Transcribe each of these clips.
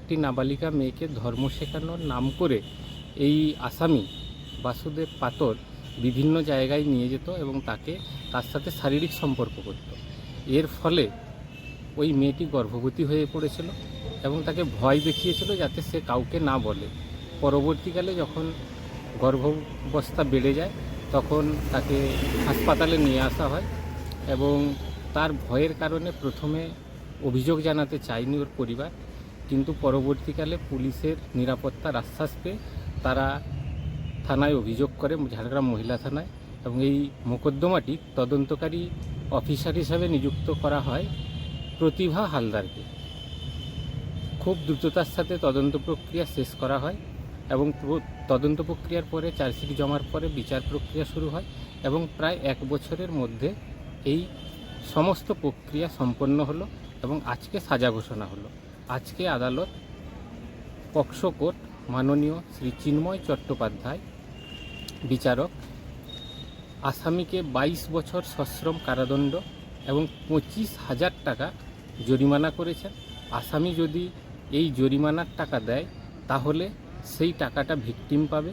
একটি নাবালিকা মেয়েকে ধর্ম শেখানোর নাম করে এই আসামি বাসুদেব পাতর বিভিন্ন জায়গায় নিয়ে যেত এবং তার সাথে শারীরিক সম্পর্ক করত। এর ফলে ওই মেয়েটি গর্ভবতী হয়ে পড়েছিল এবং তাকে ভয় দেখিয়েছিল যাতে সে কাউকে না বলে। পরবর্তীকালে যখন গর্ভাবস্থা বেড়ে যায় তখন তাকে হাসপাতালে নিয়ে আসা হয় এবং তার ভয়ের কারণে প্রথমে অভিযোগ জানাতে চায়নি ওর পরিবার, কিন্তু পরবর্তীকালে পুলিশের নিরাপত্তার আশ্বাস পেয়ে তারা থানায় অভিযোগ করে, ঝাড়গ্রাম মহিলা থানায়, এবং এই মোকদ্দমাটি তদন্তকারী অফিসার হিসাবে নিযুক্ত করা হয় প্রতিভা হালদারকে। খুব দ্রুততার সাথে তদন্ত প্রক্রিয়া শেষ করা হয় এবং তদন্ত প্রক্রিয়ার পরে চার্জশিট জমার পরে বিচার প্রক্রিয়া শুরু হয় এবং প্রায় 1 বছরের মধ্যে এই সমস্ত প্রক্রিয়া সম্পন্ন হলো এবং আজকে সাজা ঘোষণা হলো। আজকে আদালত পক্সো কোর্ট মাননীয় শ্রী চিন্ময় চট্টোপাধ্যায় বিচারক আসামিকে 22 বছর সশ্রম কারাদণ্ড এবং 25,000 টাকা জরিমানা করেছেন। আসামি যদি এই জরিমানার টাকা দেয় তাহলে সেই টাকাটা ভিকটিম পাবে,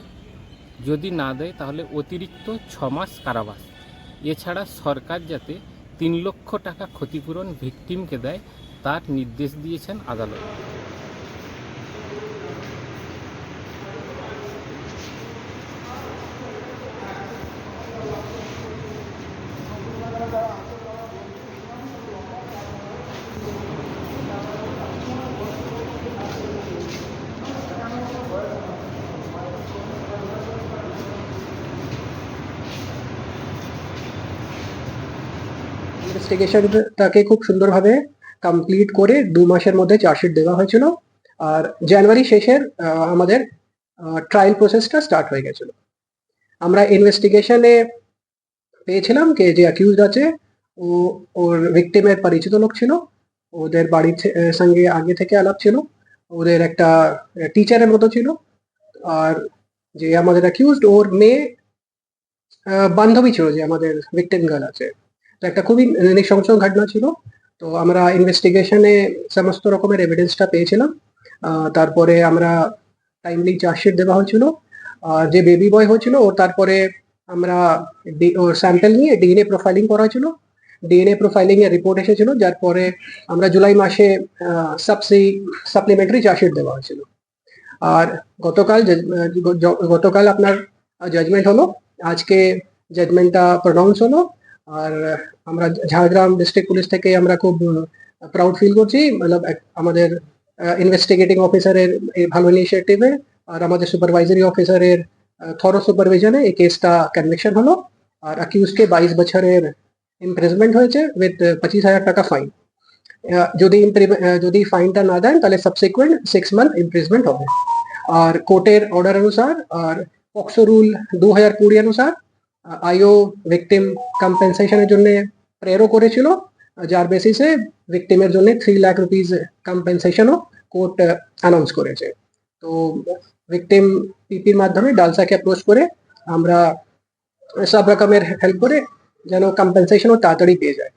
যদি না দেয় তাহলে অতিরিক্ত 6 মাস কারাবাস। এছাড়া সরকার যাতে 3 লক্ষ টাকা ক্ষতিপূরণ ভিকটিমকে দেয় তার নির্দেশ দিয়েছেন আদালত। ইনভেস্টিগেশনটাকে খুব সুন্দরভাবে কমপ্লিট করে 2 মাসের মধ্যে চার্জশিট দেওয়া হয়েছিল আর জানুয়ারি শেষের আমাদের ট্রায়াল প্রসেসটা স্টার্ট হয়ে গেছিল। আমরা ইনভেস্টিগেশনে পেয়েছিলাম যে অ্যাকিউজড আছে ও ওর ভিকটিমের পরিচিত লোক ছিল, ওদের বাড়ির সঙ্গে আগে থেকে আলাপ ছিল, ওদের একটা টিচারের মতো ছিল। আর যে আমাদের অ্যাকিউজড ওর মেয়ে বান্ধবী ছিল, যে আমাদের ভিকটিম গার্ল আছে। তো একটা খুবই নৃশংস ঘটনা ছিল। তো আমরা ইনভেস্টিগেশনে সমস্ত রকমের এভিডেন্সটা পেয়েছিলাম। তারপরে আমরা টাইমলি চার্জশিট দেওয়া হয়েছিল। যে বেবি বয় হয়েছিল ওর তারপরে আমরা ওর স্যাম্পল নিয়ে ডিএনএ প্রোফাইলিং করা হয়েছিল। ডিএনএ প্রোফাইলিং এর রিপোর্ট এসেছিল, যার পরে আমরা জুলাই মাসে সাপ্লিমেন্টারি চার্জশিট দেওয়া হয়েছিল। আর গতকাল আপনার জাজমেন্ট হলো, আজকে জাজমেন্টটা প্রনাউন্স হলো। আর আমরা ঝাড়গ্রাম ডিস্ট্রিক্ট পুলিশ থেকে আমরা খুব প্রাউড ফিল করছি, মানে আমাদের ইনভেস্টিগেটিং অফিসারের এই ভালো ইনিশিয়েটিভে আর আমাদের সুপারভাইজারি অফিসারের থরো সুপারভিশনে এই কেসটা কনভিকশন হলো। আর অ্যাকিউজকে 22 বছরের ইমপ্রিজনমেন্ট হয়েছে উইথ 25,000 টাকা ফাইন। যদি ফাইনটা না দেন তাহলে সাবসিকুয়েন্ট 6 মান্থ ইমপ্রিজনমেন্ট হবে। আর কোর্টের অর্ডার অনুসার আর পক্সো রুল 2020 অনুসার আইও ভিকটিম কম্পেনসেশনের জন্য প্রেরও করেছিল, যার বেসিসে ভিকটিমের জন্য 3 লাখ রুপিস কম্পেনসেশনও কোর্ট অ্যানাউন্স করেছে। তো ভিকটিম পিপির মাধ্যমে ডালসাকে অ্যাপ্রোচ করে আমরা সব রকমের হেল্প করে যেন কম্পেনসেশনও তাড়াতাড়ি পেয়ে যায়।